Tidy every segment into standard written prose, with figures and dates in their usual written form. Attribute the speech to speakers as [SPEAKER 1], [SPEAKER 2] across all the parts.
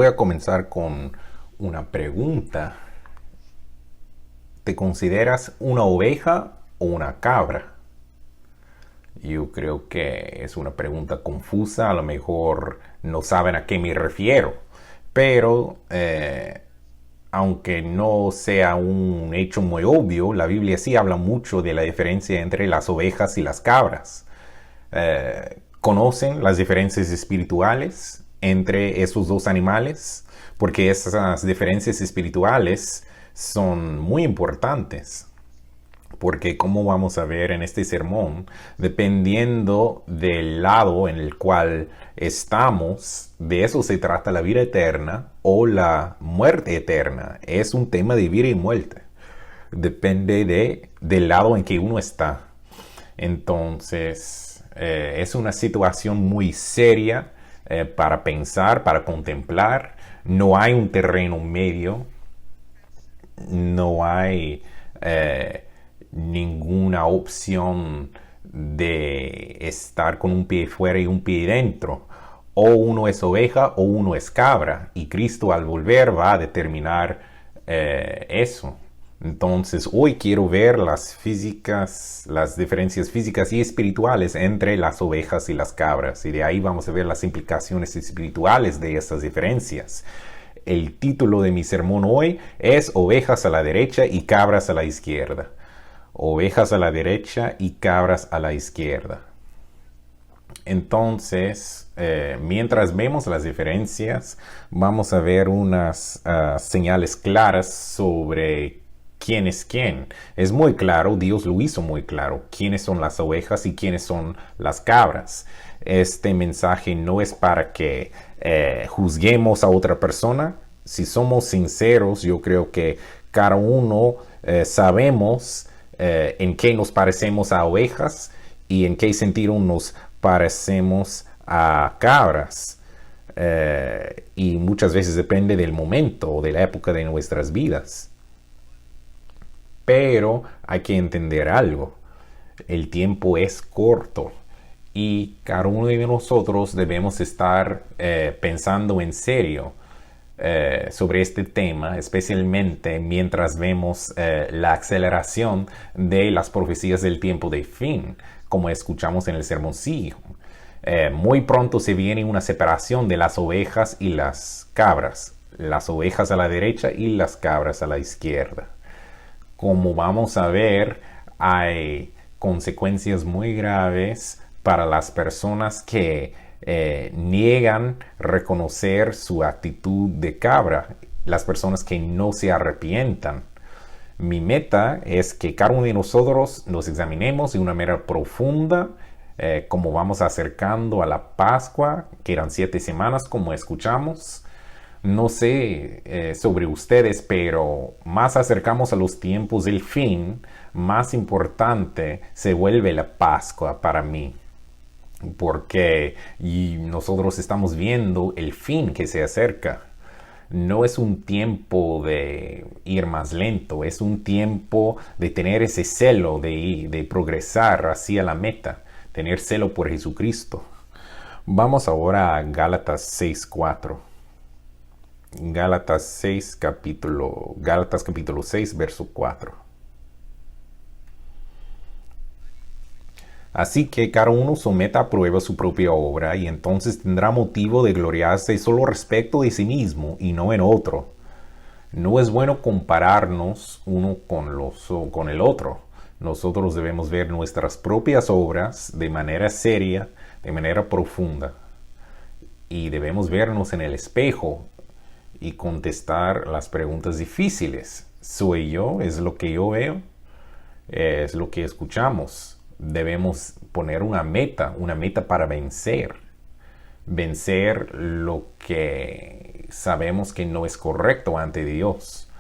[SPEAKER 1] a comenzar con una pregunta. ¿Te consideras una oveja o una cabra? Yo creo que es una pregunta confusa, a lo mejor no saben a qué me refiero, pero aunque no sea un hecho muy obvio, la Biblia sí habla mucho de la diferencia entre las ovejas y las cabras. ¿Conocen las diferencias espirituales entre esos dos animales? Porque esas diferencias espirituales son muy importantes. Porque como vamos a ver en este sermón, dependiendo del lado en el cual estamos, de eso se trata la vida eterna o la muerte eterna. Es un tema de vida y muerte. Depende del lado en que uno está. Entonces, es una situación muy seria para pensar, para contemplar. No hay un terreno medio, no hay ninguna opción de estar con un pie fuera y un pie dentro. O uno es oveja o uno es cabra. Y Cristo al volver va a determinar eso. Entonces hoy quiero ver las diferencias físicas y espirituales entre las ovejas y las cabras. Y de ahí vamos a ver las implicaciones espirituales de estas diferencias. El título de mi sermón hoy es Ovejas a la derecha y cabras a la izquierda. Ovejas a la derecha y cabras a la izquierda. Entonces, mientras vemos las diferencias, vamos a ver unas señales claras sobre quién es quién. Es muy claro, Dios lo hizo muy claro, quiénes son las ovejas y quiénes son las cabras. Este mensaje no es para que juzguemos a otra persona. Si somos sinceros, yo creo que cada uno sabemos en qué nos parecemos a ovejas y en qué sentido nos parecemos a cabras. Y muchas veces depende del momento o de la época de nuestras vidas. Pero hay que entender algo. El tiempo es corto y cada uno de nosotros debemos estar pensando en serio sobre este tema, especialmente mientras vemos la aceleración de las profecías del tiempo de fin, como escuchamos en el sermoncillo. Muy pronto se viene una separación de las ovejas y las cabras, las ovejas a la derecha y las cabras a la izquierda. Como vamos a ver, hay consecuencias muy graves para las personas que niegan reconocer su actitud de cabra, las personas que no se arrepientan. Mi meta es que cada uno de nosotros nos examinemos de una manera profunda, como vamos acercando a la Pascua, que eran 7 semanas, como escuchamos. No sé sobre ustedes, pero más acercamos a los tiempos del fin, más importante se vuelve la Pascua para mí. Porque nosotros estamos viendo el fin que se acerca. No es un tiempo de ir más lento, es un tiempo de tener ese celo, de progresar hacia la meta, tener celo por Jesucristo. Vamos ahora a Gálatas 6:4. Gálatas capítulo 6, verso 4. Así que cada uno someta a prueba su propia obra y entonces tendrá motivo de gloriarse solo respecto de sí mismo y no en otro. No es bueno compararnos uno con el otro. Nosotros debemos ver nuestras propias obras de manera seria, de manera profunda. Y debemos vernos en el espejo y contestar las preguntas difíciles. ¿Soy yo? ¿Es lo que yo veo? ¿Es lo que escuchamos? Debemos poner una meta para vencer. Vencer lo que sabemos que no es correcto ante Dios.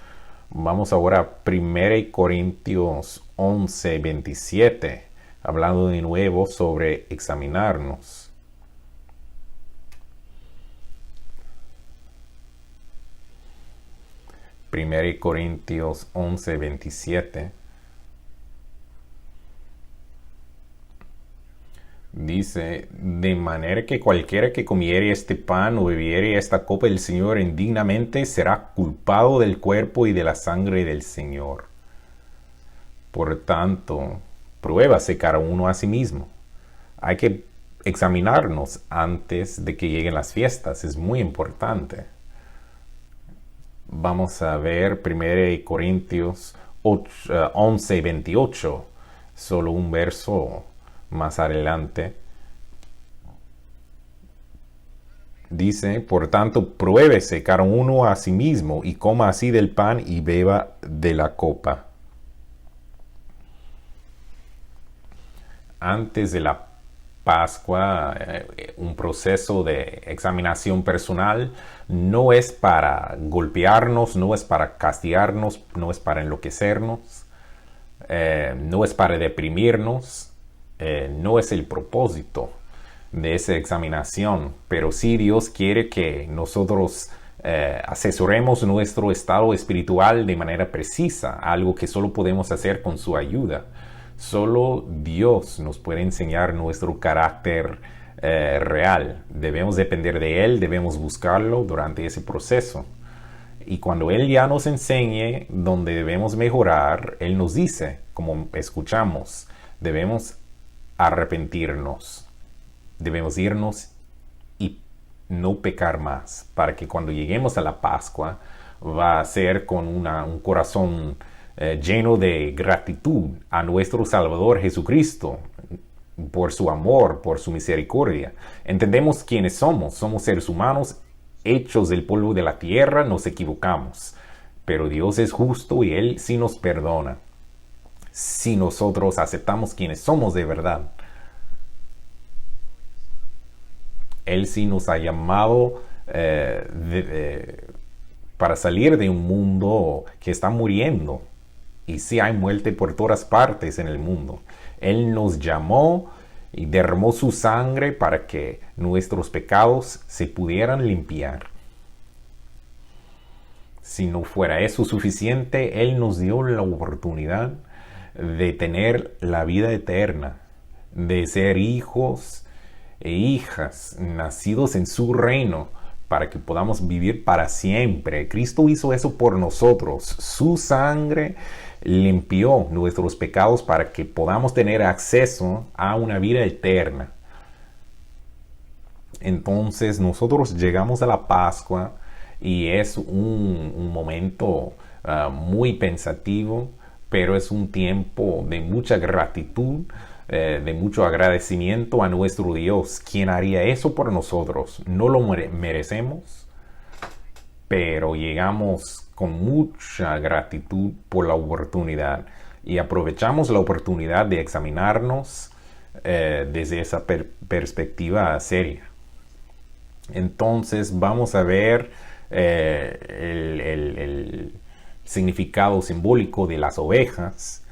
[SPEAKER 1] Vamos ahora a 1 Corintios 11:27, hablando de nuevo sobre examinarnos. 1 Corintios 11:27 Dice, de manera que cualquiera que comiere este pan o bebiere esta copa del Señor indignamente será culpado del cuerpo y de la sangre del Señor. Por tanto, pruébase cada uno a sí mismo. Hay que examinarnos antes de que lleguen las fiestas, es muy importante. Vamos a ver 1 Corintios 11, 28, solo un verso más adelante. Dice, por tanto, pruébese cada uno a sí mismo y coma así del pan y beba de la copa. Antes de la Pascua, un proceso de examinación personal no es para golpearnos, no es para castigarnos, no es para enloquecernos, no es para deprimirnos, no es el propósito de esa examinación, pero sí Dios quiere que nosotros asesoremos nuestro estado espiritual de manera precisa, algo que solo podemos hacer con su ayuda. Solo Dios nos puede enseñar nuestro carácter real. Debemos depender de Él, debemos buscarlo durante ese proceso. Y cuando Él ya nos enseñe dónde debemos mejorar, Él nos dice, como escuchamos, debemos arrepentirnos, debemos irnos y no pecar más, para que cuando lleguemos a la Pascua va a ser con un corazón lleno de gratitud a nuestro Salvador Jesucristo por su amor, por su misericordia. Entendemos quiénes somos. Somos seres humanos hechos del polvo de la tierra, nos equivocamos. Pero Dios es justo y Él sí nos perdona. Si nosotros aceptamos quiénes somos de verdad. Él sí nos ha llamado para salir de un mundo que está muriendo. Y sí hay muerte por todas partes en el mundo. Él nos llamó y derramó su sangre para que nuestros pecados se pudieran limpiar. Si no fuera eso suficiente, Él nos dio la oportunidad de tener la vida eterna, de ser hijos e hijas nacidos en su reino, para que podamos vivir para siempre. Cristo hizo eso por nosotros. Su sangre limpió nuestros pecados para que podamos tener acceso a una vida eterna. Entonces nosotros llegamos a la Pascua y es un momento muy pensativo, pero es un tiempo de mucha gratitud, de mucho agradecimiento a nuestro Dios, quien haría eso por nosotros. No lo merecemos, pero llegamos con mucha gratitud por la oportunidad y aprovechamos la oportunidad de examinarnos desde esa perspectiva seria. Entonces vamos a ver el significado simbólico de las ovejas.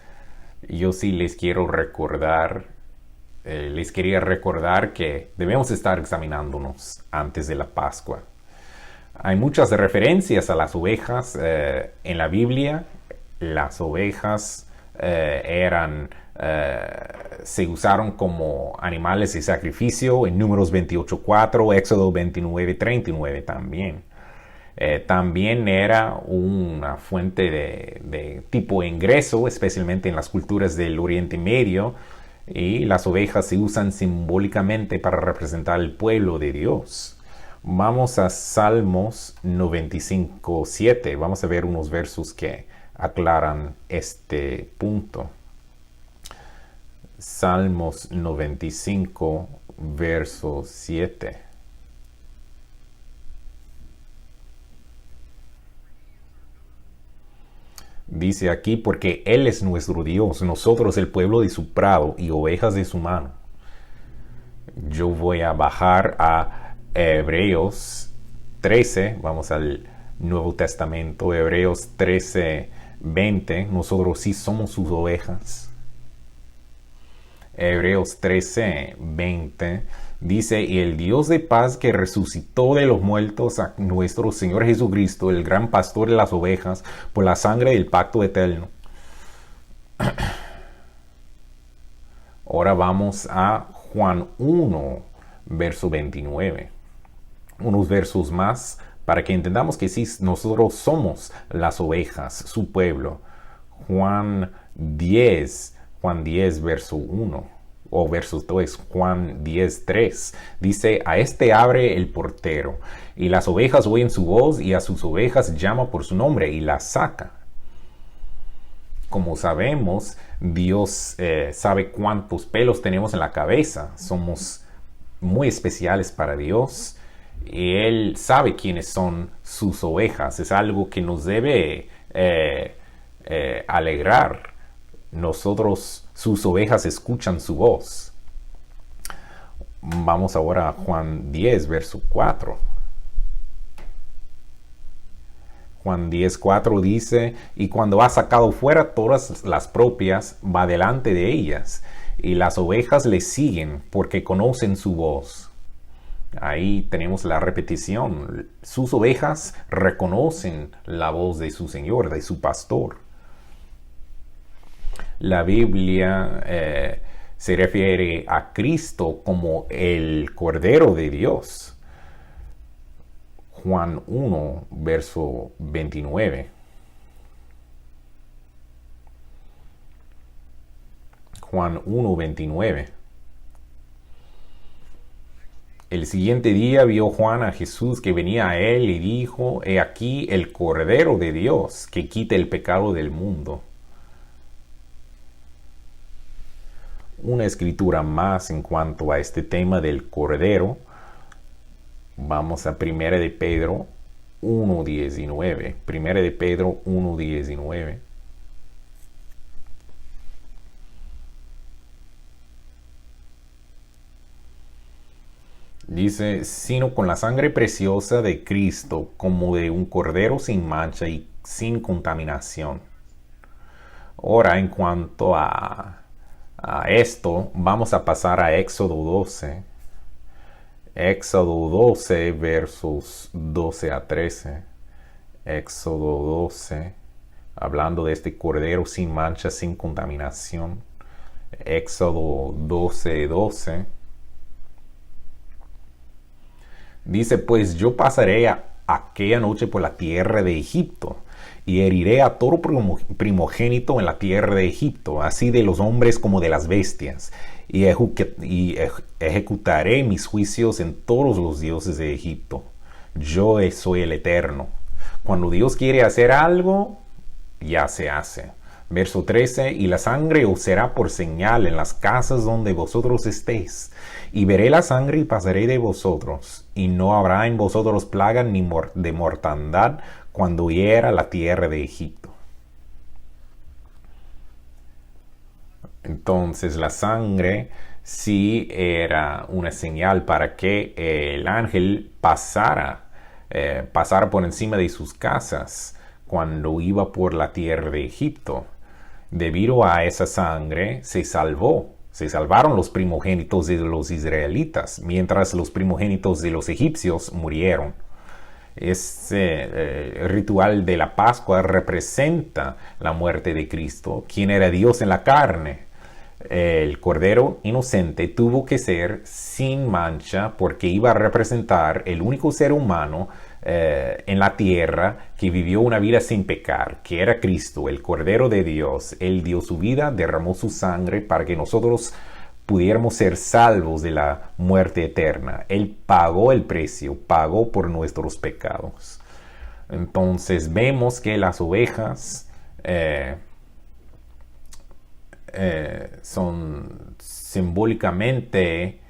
[SPEAKER 1] Yo sí les quiero recordar, les quería recordar que debemos estar examinándonos antes de la Pascua. Hay muchas referencias a las ovejas en la Biblia. Las ovejas se usaron como animales de sacrificio en Números 28:4, Éxodo 29:39 también. También era una fuente de tipo de ingreso, especialmente en las culturas del Oriente Medio, y las ovejas se usan simbólicamente para representar el pueblo de Dios. Vamos a Salmos 95:7. Vamos a ver unos versos que aclaran este punto. Salmos 95, verso 7. Dice aquí, porque Él es nuestro Dios, nosotros el pueblo de su prado y ovejas de su mano. Yo voy a bajar a Hebreos 13, vamos al Nuevo Testamento, Hebreos 13:20, nosotros sí somos sus ovejas. Hebreos 13:20 dice, y el Dios de paz que resucitó de los muertos a nuestro Señor Jesucristo, el gran pastor de las ovejas, por la sangre del pacto eterno. Ahora vamos a Juan 1, verso 29. Unos versos más para que entendamos que sí, nosotros somos las ovejas, su pueblo. Juan 10, verso 1 o verso 2, Juan 10, 3. Dice, a este abre el portero, y las ovejas oyen su voz, y a sus ovejas llama por su nombre, y las saca. Como sabemos, Dios sabe cuántos pelos tenemos en la cabeza. Somos muy especiales para Dios. Y Él sabe quiénes son sus ovejas. Es algo que nos debe alegrar. Nosotros, sus ovejas, escuchan su voz. Vamos ahora a Juan 10, verso 4. Juan 10, 4 dice, y cuando ha sacado fuera todas las propias, va delante de ellas, y las ovejas le siguen porque conocen su voz. Ahí tenemos la repetición. Sus ovejas reconocen la voz de su Señor, de su pastor. La Biblia se refiere a Cristo como el Cordero de Dios. Juan 1, verso 29. Juan 1, 29. El siguiente día vio Juan a Jesús que venía a él y dijo, he aquí el Cordero de Dios que quita el pecado del mundo. Una escritura más en cuanto a este tema del Cordero. Vamos a 1 de Pedro 1:19. 1 de Pedro 1:19. Dice, sino con la sangre preciosa de Cristo, como de un cordero sin mancha y sin contaminación. Ahora, en cuanto a esto, vamos a pasar a Éxodo 12. Éxodo 12, versos 12 a 13. Éxodo 12, hablando de este cordero sin mancha, sin contaminación. Éxodo 12, 12. Dice, pues yo pasaré aquella noche por la tierra de Egipto, y heriré a todo primogénito en la tierra de Egipto, así de los hombres como de las bestias, y ejecutaré mis juicios en todos los dioses de Egipto. Yo soy el Eterno. Cuando Dios quiere hacer algo, ya se hace. Verso 13, y la sangre os será por señal en las casas donde vosotros estéis. Y veré la sangre y pasaré de vosotros, y no habrá en vosotros plaga ni de mortandad cuando hiera la tierra de Egipto. Entonces la sangre sí era una señal para que el ángel pasara por encima de sus casas cuando iba por la tierra de Egipto. Debido a esa sangre se salvaron los primogénitos de los israelitas, mientras los primogénitos de los egipcios murieron. Este ritual de la Pascua representa la muerte de Cristo, quien era Dios en la carne. El cordero inocente tuvo que ser sin mancha porque iba a representar el único ser humano en la tierra que vivió una vida sin pecar, que era Cristo, el Cordero de Dios. Él dio su vida, derramó su sangre para que nosotros pudiéramos ser salvos de la muerte eterna. Él pagó el precio, pagó por nuestros pecados. Entonces vemos que las ovejas son simbólicamente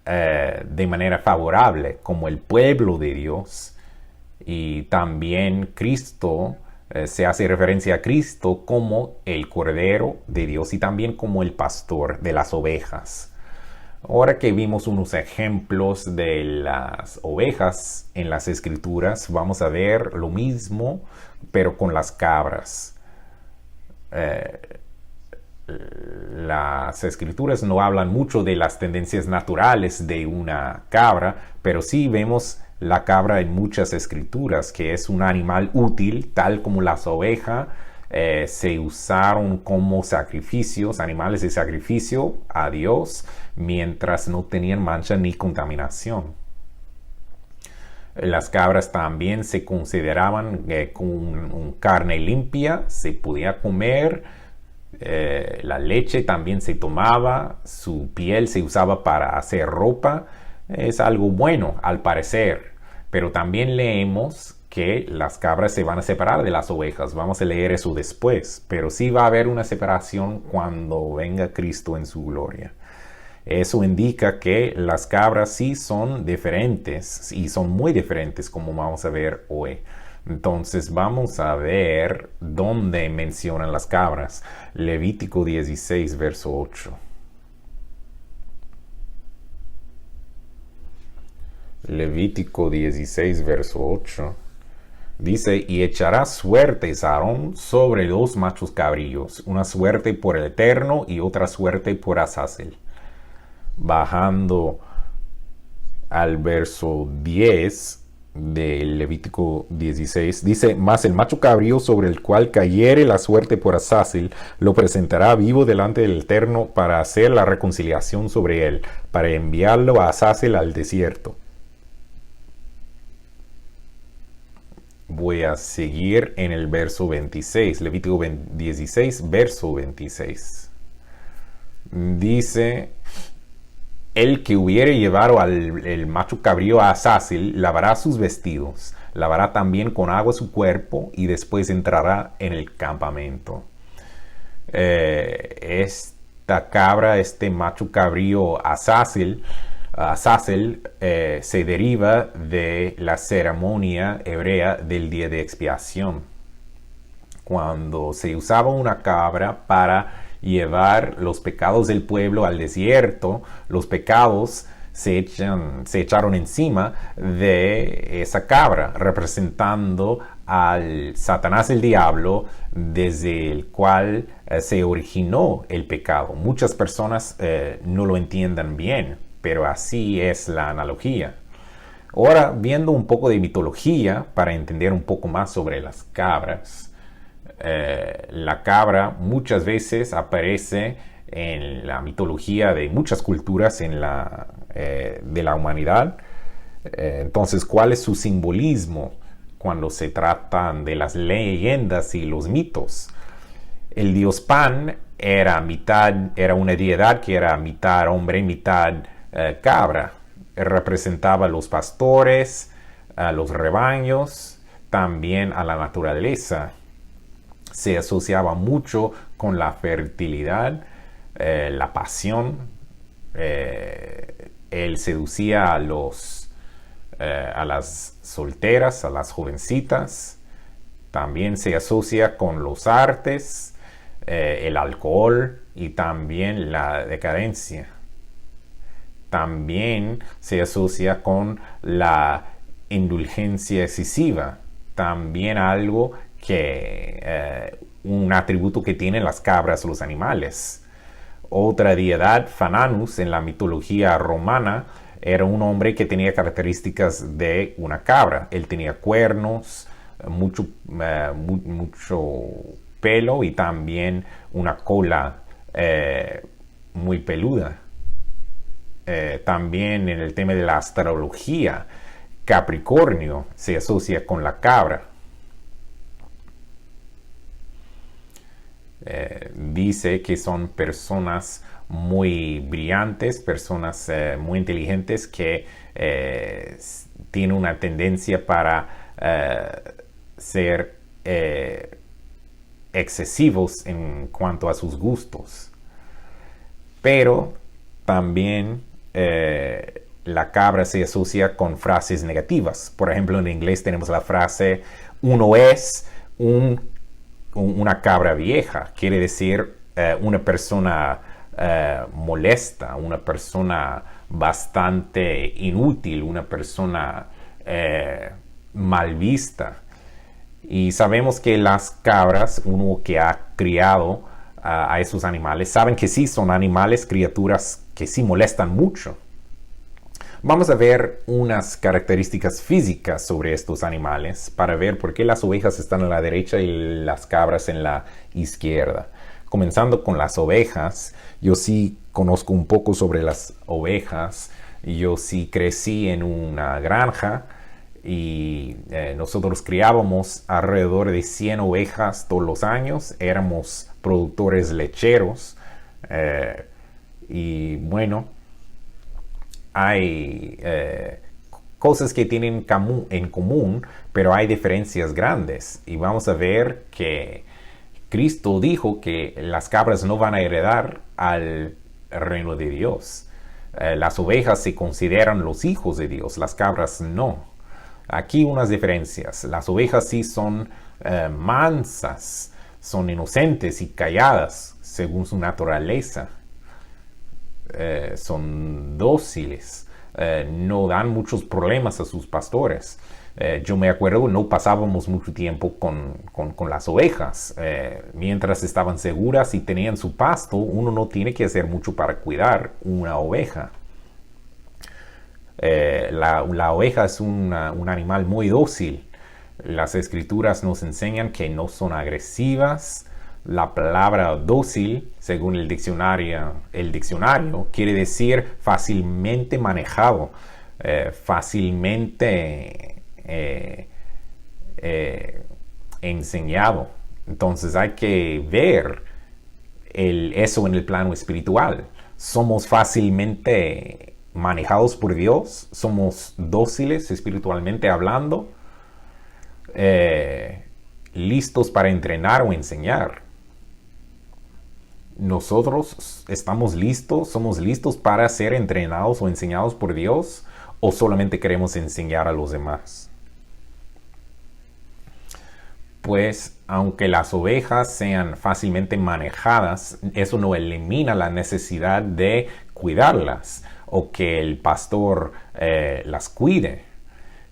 [SPEAKER 1] de manera favorable como el pueblo de Dios, y también Cristo se hace referencia a Cristo como el Cordero de Dios y también como el pastor de las ovejas. Ahora que vimos unos ejemplos de las ovejas en las Escrituras, vamos a ver lo mismo pero con las cabras. Las Escrituras no hablan mucho de las tendencias naturales de una cabra, pero sí vemos la cabra en muchas Escrituras, que es un animal útil, tal como las ovejas, se usaron como sacrificios, animales de sacrificio a Dios, mientras no tenían mancha ni contaminación. Las cabras también se consideraban con carne limpia, se podía comer, la leche también se tomaba, su piel se usaba para hacer ropa. Es algo bueno al parecer, pero también leemos que las cabras se van a separar de las ovejas. Vamos a leer eso después, pero sí va a haber una separación cuando venga Cristo en su gloria. Eso indica que las cabras sí son diferentes y son muy diferentes, como vamos a ver hoy. Entonces vamos a ver dónde mencionan las cabras. Levítico 16, verso 8. Levítico 16, verso 8. Dice, y echará suertes Aarón sobre los machos cabrillos, una suerte por el Eterno y otra suerte por Azazel. Bajando al verso 10 del Levítico 16, dice, mas el macho cabrío sobre el cual cayere la suerte por Azazel, lo presentará vivo delante del Eterno para hacer la reconciliación sobre él, para enviarlo a Azazel al desierto. Voy a seguir en el verso 26, Levítico 16, verso 26. Dice, el que hubiere llevado el macho cabrío a Azazel, lavará sus vestidos, lavará también con agua su cuerpo y después entrará en el campamento. Esta cabra, este macho cabrío Azazel, se deriva de la ceremonia hebrea del día de expiación, cuando se usaba una cabra para llevar los pecados del pueblo al desierto. Los pecados se echaron encima de esa cabra, representando al Satanás, el diablo, desde el cual se originó el pecado. Muchas personas no lo entiendan bien, pero así es la analogía. Ahora, viendo un poco de mitología para entender un poco más sobre las cabras. La cabra muchas veces aparece en la mitología de muchas culturas de la humanidad. Entonces, ¿cuál es su simbolismo cuando se tratan de las leyendas y los mitos? El dios Pan era una deidad que era mitad hombre, mitad cabra. Representaba a los pastores, a los rebaños, también a la naturaleza. Se asociaba mucho con la fertilidad, la pasión. Él seducía a las solteras, a las jovencitas. También se asocia con los artes, el alcohol y también la decadencia. También se asocia con la indulgencia excesiva, también algo un atributo que tienen las cabras, los animales. Otra deidad, Fananus, en la mitología romana, era un hombre que tenía características de una cabra. Él tenía cuernos, mucho pelo y también una cola muy peluda. También en el tema de la astrología, Capricornio se asocia con la cabra. Dice que son personas muy brillantes, personas muy inteligentes que tienen una tendencia para ser excesivos en cuanto a sus gustos. Pero también la cabra se asocia con frases negativas. Por ejemplo, en inglés tenemos la frase, uno es una cabra vieja. Quiere decir una persona molesta, una persona bastante inútil, una persona mal vista. Y sabemos que las cabras, uno que ha criado a esos animales, saben que sí son animales, criaturas que sí molestan mucho. Vamos a ver unas características físicas sobre estos animales para ver por qué las ovejas están a la derecha y las cabras en la izquierda. Comenzando con las ovejas, yo sí conozco un poco sobre las ovejas. Yo sí crecí en una granja y nosotros criábamos alrededor de 100 ovejas todos los años. Éramos productores lecheros y bueno, hay cosas que tienen en común, pero hay diferencias grandes. Y vamos a ver que Cristo dijo que las cabras no van a heredar al reino de Dios. Las ovejas se consideran los hijos de Dios, las cabras no. Aquí unas diferencias. Las ovejas sí son mansas, son inocentes y calladas según su naturaleza. Son dóciles, no dan muchos problemas a sus pastores. Yo me acuerdo, no pasábamos mucho tiempo con las ovejas. Mientras estaban seguras y tenían su pasto, uno no tiene que hacer mucho para cuidar una oveja. La oveja es un animal muy dócil. Las escrituras nos enseñan que no son agresivas. La palabra dócil, según el diccionario, quiere decir fácilmente manejado, fácilmente enseñado. Entonces hay que ver eso en el plano espiritual. Somos fácilmente manejados por Dios, somos dóciles espiritualmente hablando, listos para entrenar o enseñar. Nosotros estamos listos, somos listos para ser entrenados o enseñados por Dios, o solamente queremos enseñar a los demás. Pues aunque las ovejas sean fácilmente manejadas, eso no elimina la necesidad de cuidarlas o que el pastor las cuide.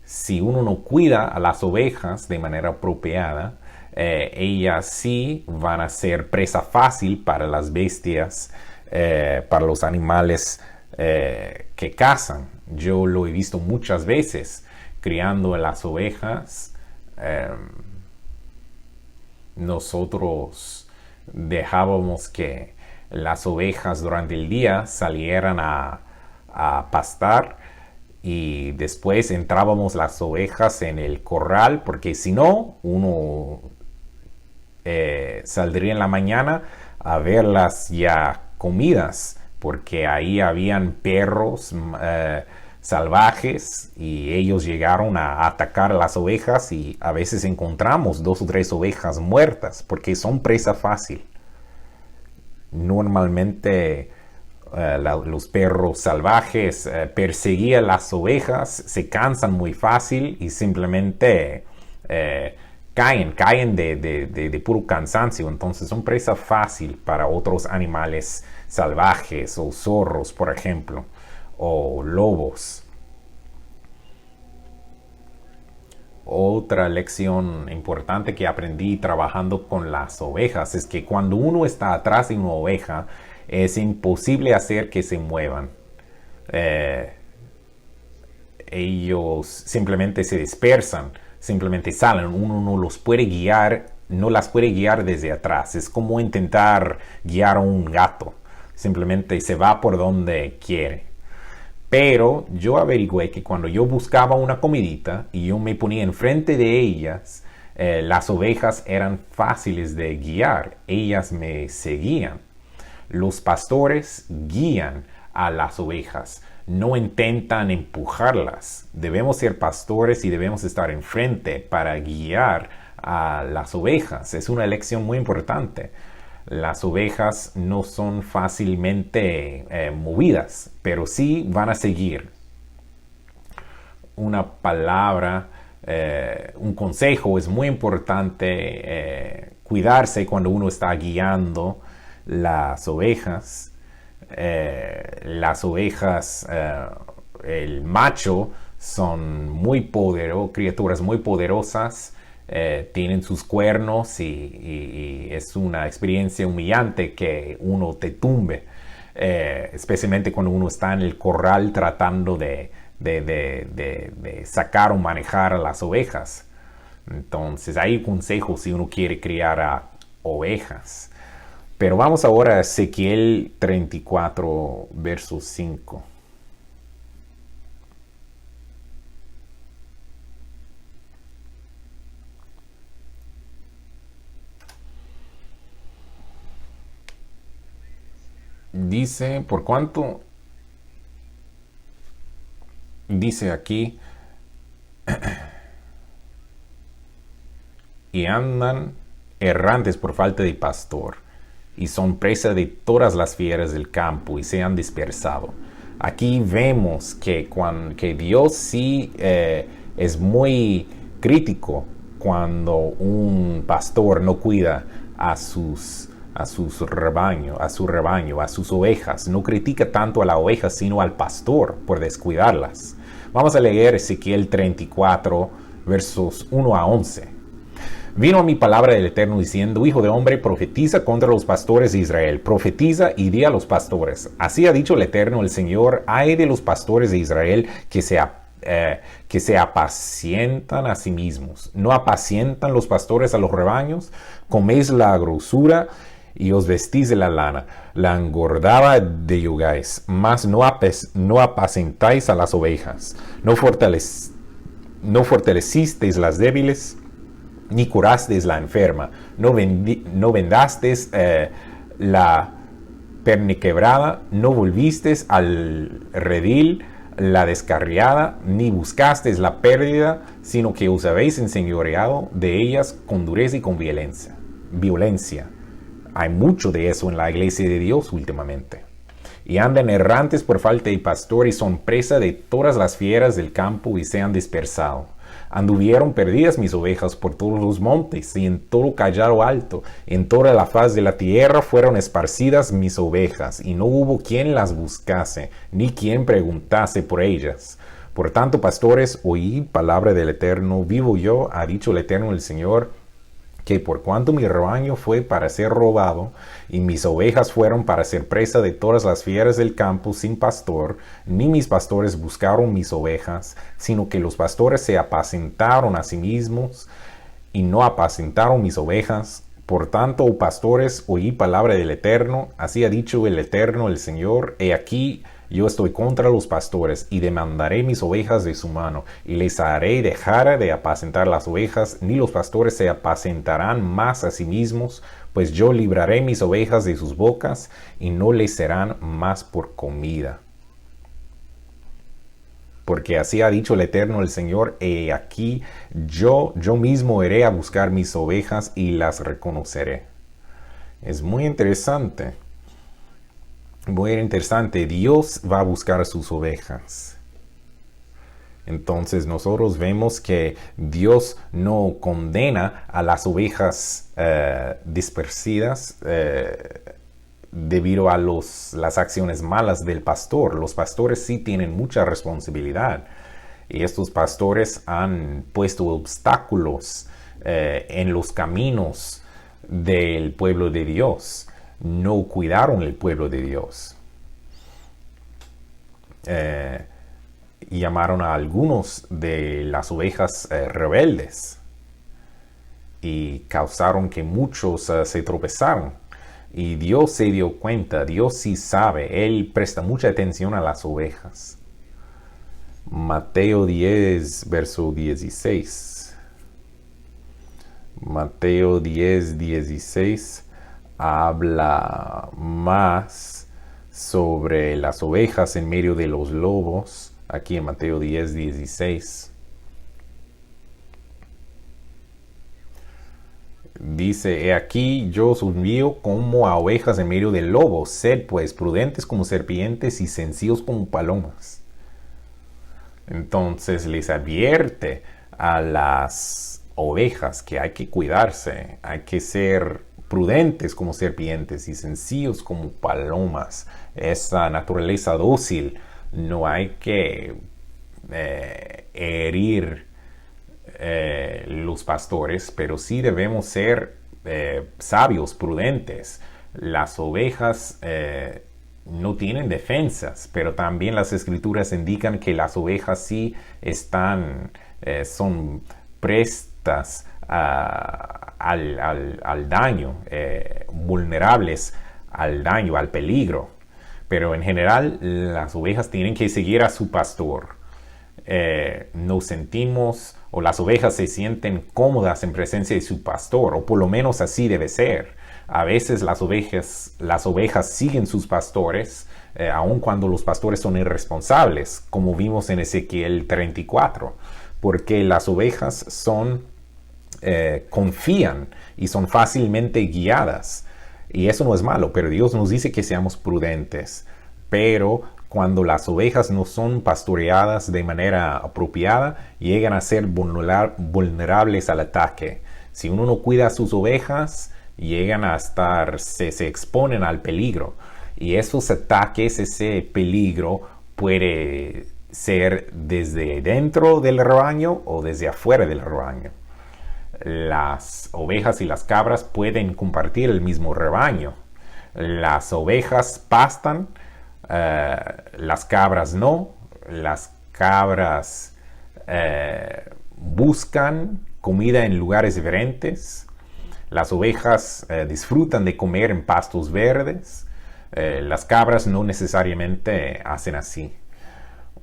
[SPEAKER 1] Si uno no cuida a las ovejas de manera apropiada, ellas sí van a ser presa fácil para las bestias, para los animales que cazan. Yo lo he visto muchas veces criando a las ovejas. Nosotros dejábamos que las ovejas durante el día salieran a pastar y después entrábamos las ovejas en el corral, porque si no, uno saldría en la mañana a verlas ya comidas, porque ahí habían perros salvajes y ellos llegaron a atacar a las ovejas y a veces encontramos 2 o 3 ovejas muertas porque son presa fácil. Normalmente los perros salvajes perseguían las ovejas, se cansan muy fácil y simplemente caen de puro cansancio. Entonces son presa fácil para otros animales salvajes o zorros, por ejemplo, o lobos. Otra lección importante que aprendí trabajando con las ovejas es que cuando uno está atrás de una oveja es imposible hacer que se muevan. Ellos simplemente se dispersan, simplemente salen. Uno no los puede guiar, no las puede guiar desde atrás. Es como intentar guiar a un gato. Simplemente se va por donde quiere. Pero yo averigüé que cuando yo buscaba una comidita y yo me ponía enfrente de ellas, las ovejas eran fáciles de guiar. Ellas me seguían. Los pastores guían a las ovejas, no intentan empujarlas. Debemos ser pastores y debemos estar enfrente para guiar a las ovejas. Es una lección muy importante. Las ovejas no son fácilmente movidas, pero sí van a seguir. Una palabra, un consejo es muy importante, cuidarse cuando uno está guiando las ovejas. Las ovejas, el macho, son criaturas muy poderosas. Tienen sus cuernos y es una experiencia humillante que uno te tumbe, especialmente cuando uno está en el corral tratando de de sacar o manejar a las ovejas. Entonces hay consejos si uno quiere criar a ovejas. Pero vamos ahora a Ezequiel 34, verso 5. Dice, por cuanto, dice aquí, y andan errantes por falta de pastor, y son presa de todas las fieras del campo, y se han dispersado. Aquí vemos que Dios sí es muy crítico cuando un pastor no cuida a su rebaño, a sus ovejas. No critica tanto a la oveja, sino al pastor por descuidarlas. Vamos a leer Ezequiel 34, versos 1 a 11. Vino a mi palabra del Eterno diciendo, hijo de hombre, profetiza contra los pastores de Israel. Profetiza y di a los pastores. Así ha dicho el Eterno, el Señor, ay de los pastores de Israel que se apacientan a sí mismos. ¿No apacientan los pastores a los rebaños? Coméis la grosura y os vestís de la lana. La engordada de yugáis, mas no apacentáis a las ovejas. No fortalecisteis las débiles, ni curasteis la enferma. No vendasteis la perniquebrada, no volvisteis al redil la descarriada, ni buscasteis la pérdida, sino que os habéis enseñoreado de ellas con dureza y con violencia. Hay mucho de eso en la iglesia de Dios últimamente. Y andan errantes por falta de pastor y son presa de todas las fieras del campo y se han dispersado. Anduvieron perdidas mis ovejas por todos los montes y en todo collado alto. En toda la faz de la tierra fueron esparcidas mis ovejas y no hubo quien las buscase, ni quien preguntase por ellas. Por tanto, pastores, oíd palabra del Eterno. Vivo yo, ha dicho el Eterno el Señor, que por cuanto mi rebaño fue para ser robado, y mis ovejas fueron para ser presa de todas las fieras del campo sin pastor, ni mis pastores buscaron mis ovejas, sino que los pastores se apacentaron a sí mismos, y no apacentaron mis ovejas. Por tanto, oh pastores, oí palabra del Eterno, así ha dicho el Eterno el Señor, he aquí, yo estoy contra los pastores y demandaré mis ovejas de su mano y les haré dejar de apacentar las ovejas, ni los pastores se apacentarán más a sí mismos, pues yo libraré mis ovejas de sus bocas y no les serán más por comida. Porque así ha dicho el Eterno el Señor, he aquí yo mismo iré a buscar mis ovejas y las reconoceré. Es muy interesante. Muy interesante, Dios va a buscar a sus ovejas. Entonces nosotros vemos que Dios no condena a las ovejas dispersidas debido a las acciones malas del pastor. Los pastores sí tienen mucha responsabilidad y estos pastores han puesto obstáculos en los caminos del pueblo de Dios. No cuidaron el pueblo de Dios. Llamaron a algunos de las ovejas rebeldes y causaron que muchos se tropezaron. Y Dios se dio cuenta, Dios sí sabe, Él presta mucha atención a las ovejas. Mateo 10, verso 16. Mateo 10, 16. Habla más sobre las ovejas en medio de los lobos, aquí en Mateo 10, 16. Dice, he aquí yo os envío como a ovejas en medio de lobos, sed pues prudentes como serpientes y sencillos como palomas. Entonces les advierte a las ovejas que hay que cuidarse, hay que ser prudentes como serpientes y sencillos como palomas. Esa naturaleza dócil, no hay que herir los pastores, pero sí debemos ser sabios, prudentes. Las ovejas no tienen defensas, pero también las escrituras indican que las ovejas sí son prestas al daño, vulnerables al daño, al peligro. Pero en general las ovejas tienen que seguir a su pastor. Nos sentimos, o las ovejas se sienten cómodas en presencia de su pastor, o por lo menos así debe ser. A veces las ovejas siguen sus pastores, aun cuando los pastores son irresponsables, como vimos en Ezequiel 34, porque las ovejas confían y son fácilmente guiadas. Y eso no es malo, pero Dios nos dice que seamos prudentes. Pero cuando las ovejas no son pastoreadas de manera apropiada, llegan a ser vulnerables al ataque. Si uno no cuida a sus ovejas, se exponen al peligro. Y esos ataques, ese peligro puede ser desde dentro del rebaño o desde afuera del rebaño. Las ovejas y las cabras pueden compartir el mismo rebaño. Las ovejas pastan, las cabras no. Las cabras buscan comida en lugares diferentes. Las ovejas disfrutan de comer en pastos verdes. Las cabras no necesariamente hacen así.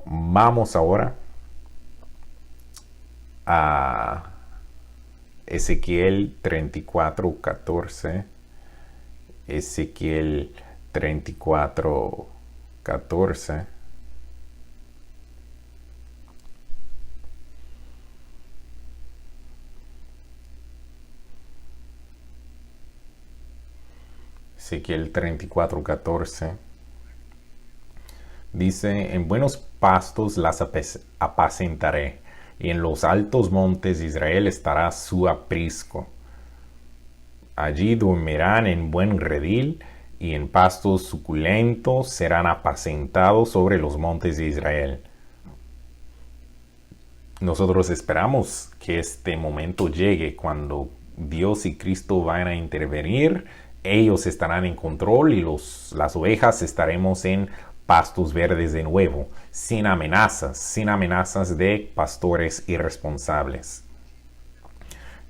[SPEAKER 1] Vamos ahora a Ezequiel 34:14. Ezequiel 34:14. Ezequiel 34:14 dice: en buenos pastos las apacentaré, y en los altos montes de Israel estará su aprisco. Allí dormirán en buen redil, y en pastos suculentos serán apacentados sobre los montes de Israel. Nosotros esperamos que este momento llegue cuando Dios y Cristo van a intervenir. Ellos estarán en control y las ovejas estaremos en pastos verdes de nuevo, sin amenazas de pastores irresponsables.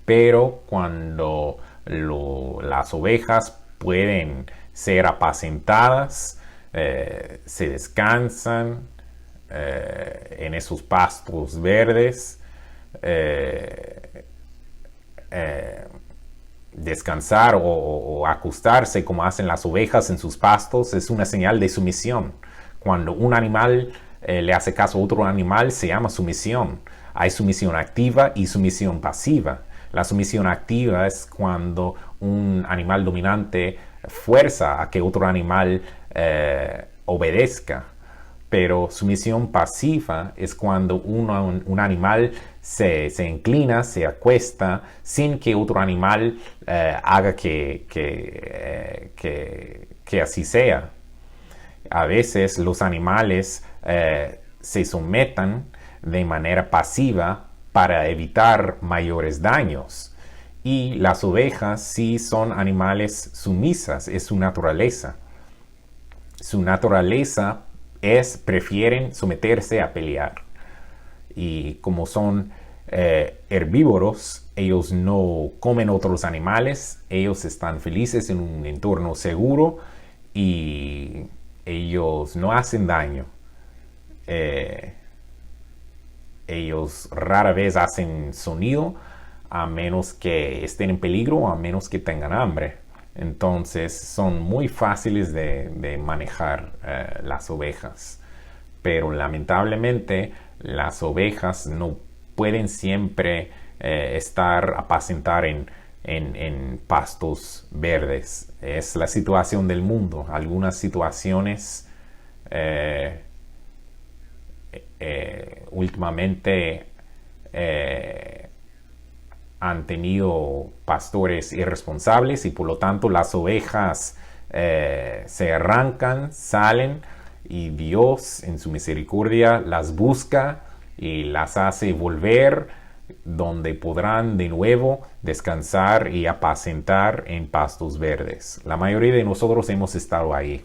[SPEAKER 1] Pero cuando las ovejas pueden ser apacentadas, se descansan en esos pastos verdes, descansar o acostarse como hacen las ovejas en sus pastos es una señal de sumisión. Cuando un animal le hace caso a otro animal, se llama sumisión. Hay sumisión activa y sumisión pasiva. La sumisión activa es cuando un animal dominante fuerza a que otro animal obedezca. Pero sumisión pasiva es cuando un animal se inclina, se acuesta, sin que otro animal haga que así sea. A veces los animales se someten de manera pasiva para evitar mayores daños. Y las ovejas sí son animales sumisas, es su naturaleza. Su naturaleza prefieren someterse a pelear. Y como son herbívoros, ellos no comen otros animales, ellos están felices en un entorno seguro y ellos no hacen daño. Ellos rara vez hacen sonido a menos que estén en peligro o a menos que tengan hambre. Entonces son muy fáciles de manejar las ovejas. Pero lamentablemente las ovejas no pueden siempre apacentar en pastos verdes. Es la situación del mundo. Algunas situaciones últimamente han tenido pastores irresponsables y por lo tanto las ovejas se arrancan, salen y Dios en su misericordia las busca y las hace volver donde podrán de nuevo descansar y apacentar en pastos verdes. La mayoría de nosotros hemos estado ahí.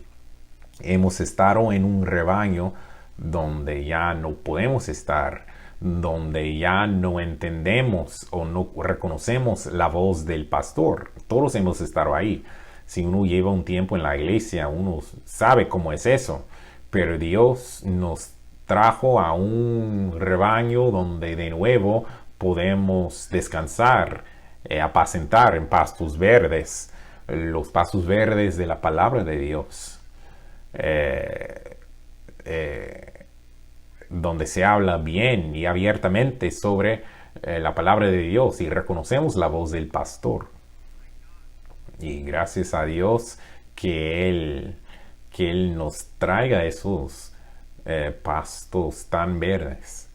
[SPEAKER 1] Hemos estado en un rebaño donde ya no podemos estar, donde ya no entendemos o no reconocemos la voz del pastor. Todos hemos estado ahí. Si uno lleva un tiempo en la iglesia, uno sabe cómo es eso. Pero Dios nos trajo a un rebaño donde de nuevo podemos descansar, apacentar en pastos verdes, los pastos verdes de la palabra de Dios. eh, eh, donde se habla bien y abiertamente sobre la palabra de Dios y reconocemos la voz del pastor. Y gracias a Dios que Él nos traiga esos pastos tan verdes.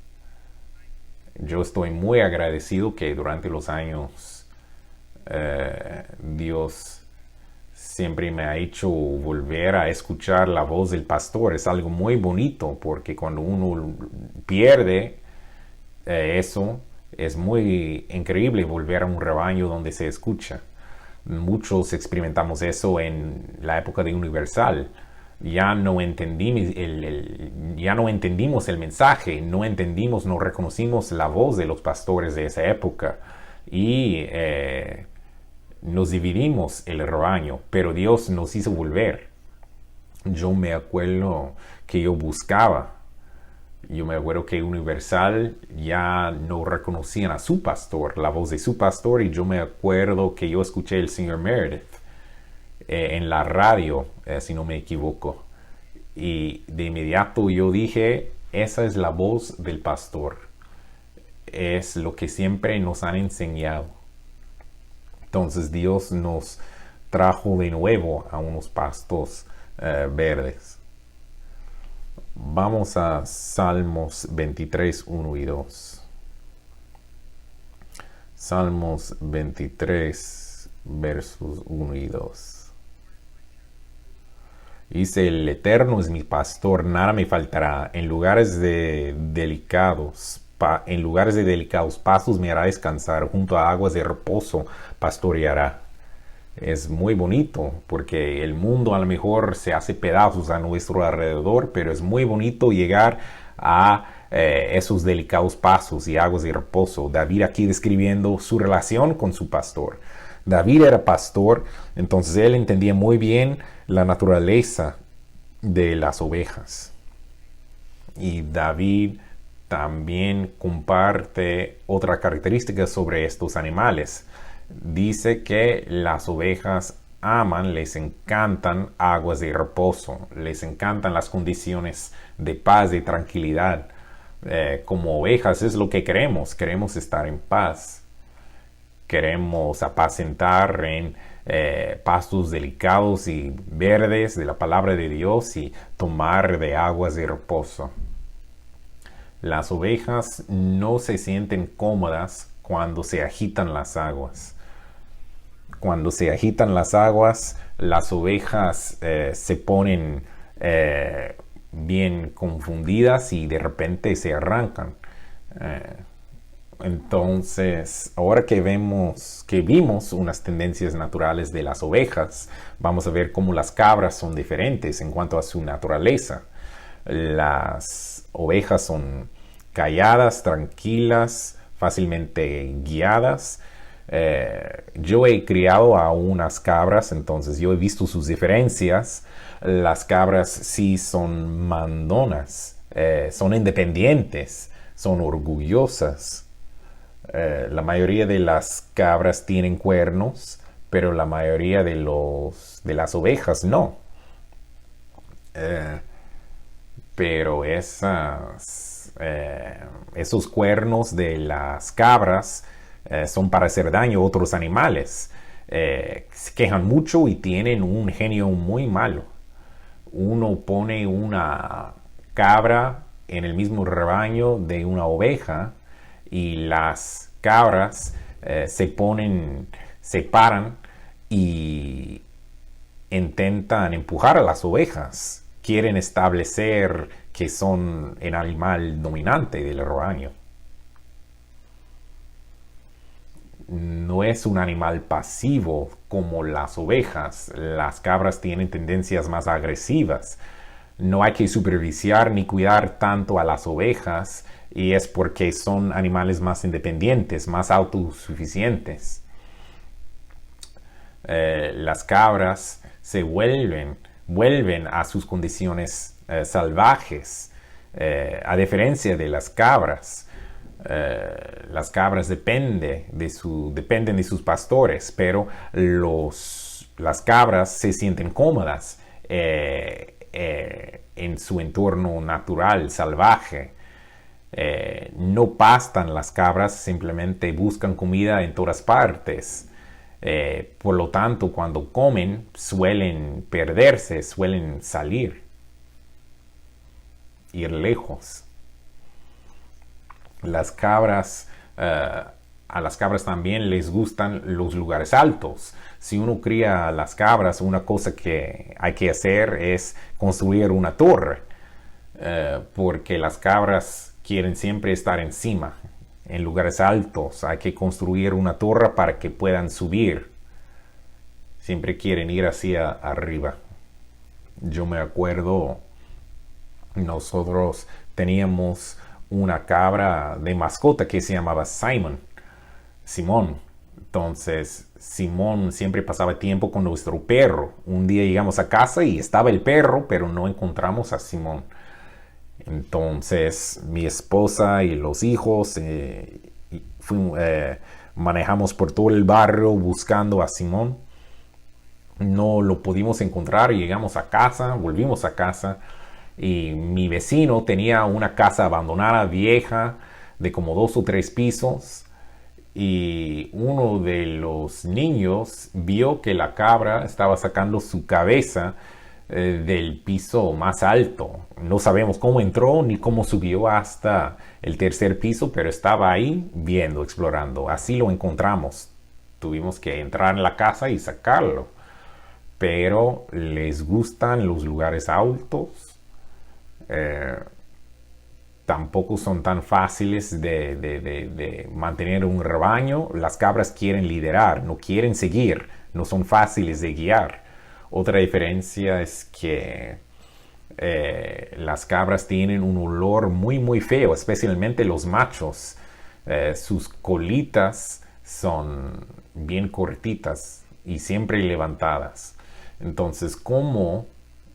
[SPEAKER 1] Yo estoy muy agradecido que durante los años Dios siempre me ha hecho volver a escuchar la voz del pastor. Es algo muy bonito porque cuando uno pierde eso, es muy increíble volver a un rebaño donde se escucha. Muchos experimentamos eso en la época de Universal. Ya no entendimos el mensaje, no entendimos, no reconocimos la voz de los pastores de esa época. Y nos dividimos el rebaño, pero Dios nos hizo volver. Yo me acuerdo que yo me acuerdo que Universal ya no reconocían a su pastor, la voz de su pastor, y yo me acuerdo que yo escuché el señor Meredith en la radio, si no me equivoco, y de inmediato yo dije, esa es la voz del pastor, es lo que siempre nos han enseñado. Entonces Dios nos trajo de nuevo a unos pastos verdes. Vamos a Salmos 23, 1 y 2. Salmos 23, versos 1 y 2. Dice, el Eterno es mi pastor, nada me faltará. En lugares de delicados pasos me hará descansar, junto a aguas de reposo pastoreará. Es muy bonito porque el mundo a lo mejor se hace pedazos a nuestro alrededor, pero es muy bonito llegar a esos delicados pasos y aguas de reposo. David aquí describiendo su relación con su pastor. David era pastor, entonces él entendía muy bien la naturaleza de las ovejas. Y David también comparte otra característica sobre estos animales. Dice que las ovejas les encantan aguas de reposo, les encantan las condiciones de paz, de tranquilidad. Como ovejas es lo que queremos estar en paz. Queremos apacentar en pastos delicados y verdes de la palabra de Dios y tomar de aguas de reposo. Las ovejas no se sienten cómodas cuando se agitan las aguas. Cuando se agitan las aguas, las ovejas se ponen bien confundidas y de repente se arrancan. Entonces, ahora que vimos unas tendencias naturales de las ovejas, vamos a ver cómo las cabras son diferentes en cuanto a su naturaleza. Las ovejas son calladas, tranquilas, fácilmente guiadas. Yo he criado a unas cabras, entonces yo he visto sus diferencias. Las cabras sí son mandonas, son independientes, son orgullosas. La mayoría de las cabras tienen cuernos, pero la mayoría de las ovejas no. Pero esos cuernos de las cabras son para hacer daño a otros animales. Se quejan mucho y tienen un genio muy malo. Uno pone una cabra en el mismo rebaño de una oveja y las cabras se paran y intentan empujar a las ovejas. Quieren establecer que son el animal dominante del rebaño. no es un animal pasivo como las ovejas. Las cabras tienen tendencias más agresivas. No hay que supervisar ni cuidar tanto a las ovejas, y es porque son animales más independientes, más autosuficientes. Las cabras se vuelven a sus condiciones salvajes, a diferencia de las cabras. Las cabras dependen de sus pastores, pero las cabras se sienten cómodas en su entorno natural, salvaje. No pastan las cabras, simplemente buscan comida en todas partes. Por lo tanto, cuando comen, suelen perderse, suelen ir lejos. A las cabras también les gustan los lugares altos. Si uno cría a las cabras, una cosa que hay que hacer es construir una torre, porque las cabras quieren siempre estar encima, en lugares altos. Hay que construir una torre para que puedan subir. Siempre quieren ir hacia arriba. Yo me acuerdo, nosotros teníamos una cabra de mascota que se llamaba Simón. Entonces, Simón siempre pasaba tiempo con nuestro perro. Un día llegamos a casa y estaba el perro, pero no encontramos a Simón. Entonces, mi esposa y los hijos manejamos por todo el barrio buscando a Simón. No lo pudimos encontrar y llegamos a casa, volvimos a casa. Y mi vecino tenía una casa abandonada, vieja, de como 2 o 3 pisos. Y uno de los niños vio que la cabra estaba sacando su cabeza del piso más alto. No sabemos cómo entró ni cómo subió hasta el 3er piso, pero estaba ahí viendo, explorando. Así lo encontramos. Tuvimos que entrar en la casa y sacarlo. Pero les gustan los lugares altos. Tampoco son tan fáciles de mantener un rebaño. Las cabras quieren liderar, no quieren seguir, no son fáciles de guiar. Otra diferencia es que las cabras tienen un olor muy muy feo, especialmente los machos. Sus colitas son bien cortitas y siempre levantadas. Entonces,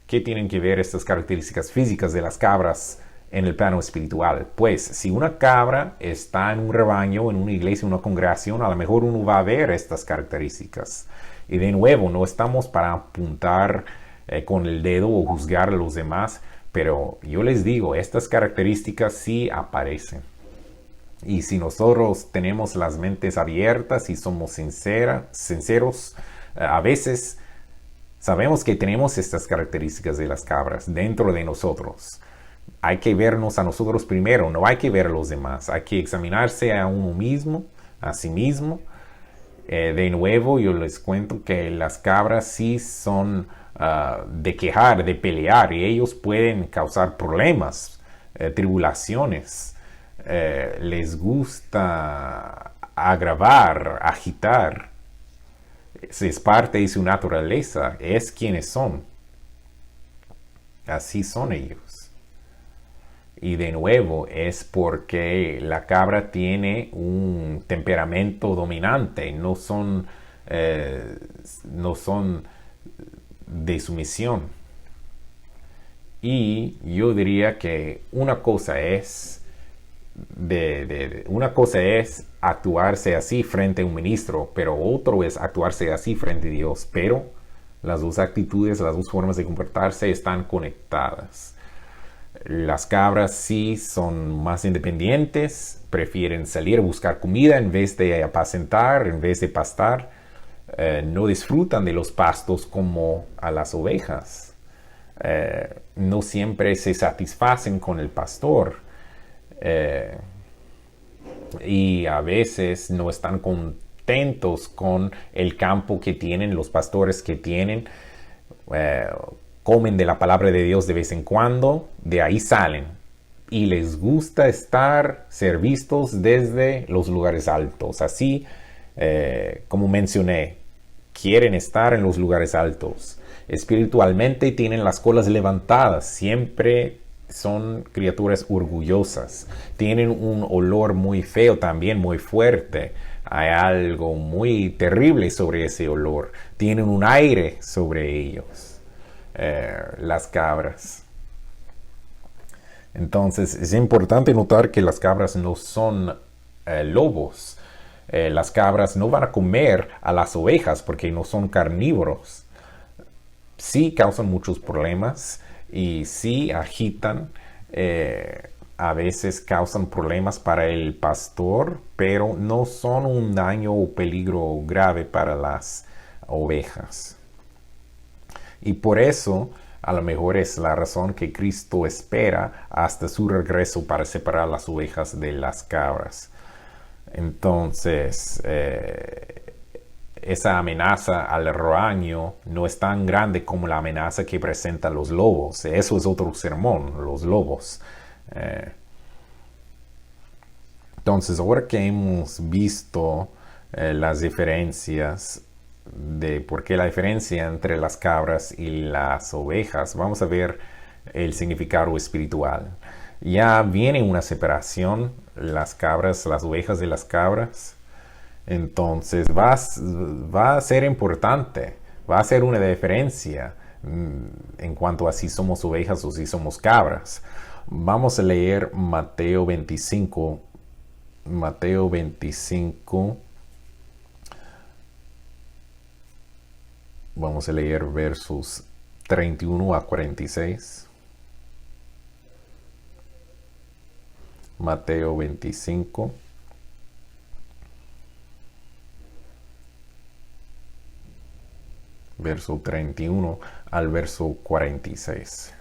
[SPEAKER 1] ¿qué tienen que ver estas características físicas de las cabras en el plano espiritual? Pues si una cabra está en un rebaño, en una iglesia, en una congregación, a lo mejor uno va a ver estas características. Y de nuevo, no estamos para apuntar con el dedo o juzgar a los demás, pero yo les digo, estas características sí aparecen. Y si nosotros tenemos las mentes abiertas y somos sinceros, a veces sabemos que tenemos estas características de las cabras dentro de nosotros. Hay que vernos a nosotros primero, no hay que ver a los demás. Hay que examinarse a uno mismo, a sí mismo. De nuevo, yo les cuento que las cabras sí son de quejar, de pelear, y ellos pueden causar problemas, tribulaciones. Les gusta agravar, agitar. Es parte de su naturaleza, es quienes son. Así son ellos. Y de nuevo es porque la cabra tiene un temperamento dominante, no son de sumisión. Y yo diría que una cosa es actuarse así frente a un ministro, pero otro es actuarse así frente a Dios. Pero las dos actitudes, las dos formas de comportarse están conectadas. Las cabras sí son más independientes, prefieren salir a buscar comida en vez de apacentar, en vez de pastar. No disfrutan de los pastos como a las ovejas. No siempre se satisfacen con el pastor. Y a veces no están contentos con el campo que tienen, los pastores que tienen. Comen de la palabra de Dios de vez en cuando, de ahí salen. Y les gusta ser vistos desde los lugares altos. Así Como mencioné, quieren estar en los lugares altos. Espiritualmente tienen las colas levantadas, siempre son criaturas orgullosas, tienen un olor muy feo también, muy fuerte. Hay algo muy terrible sobre ese olor, tienen un aire sobre ellos, las cabras. Entonces es importante notar que las cabras no son lobos. Las cabras no van a comer a las ovejas porque no son carnívoros. Sí causan muchos problemas y sí agitan. A veces causan problemas para el pastor, pero no son un daño o peligro grave para las ovejas. Y por eso, a lo mejor es la razón que Cristo espera hasta su regreso para separar las ovejas de las cabras. Entonces, esa amenaza al rebaño no es tan grande como la amenaza que presentan los lobos. Eso es otro sermón, los lobos. Entonces, ahora que hemos visto las diferencias de por qué la diferencia entre las cabras y las ovejas, vamos a ver el significado espiritual. Ya viene una separación, las cabras, las ovejas de las cabras. Entonces va a ser importante, va a ser una diferencia en cuanto a si somos ovejas o si somos cabras. Vamos a leer Mateo 25. Mateo 25. Vamos a leer versos 31 a 46. Mateo 25. Verso 31 al verso 46.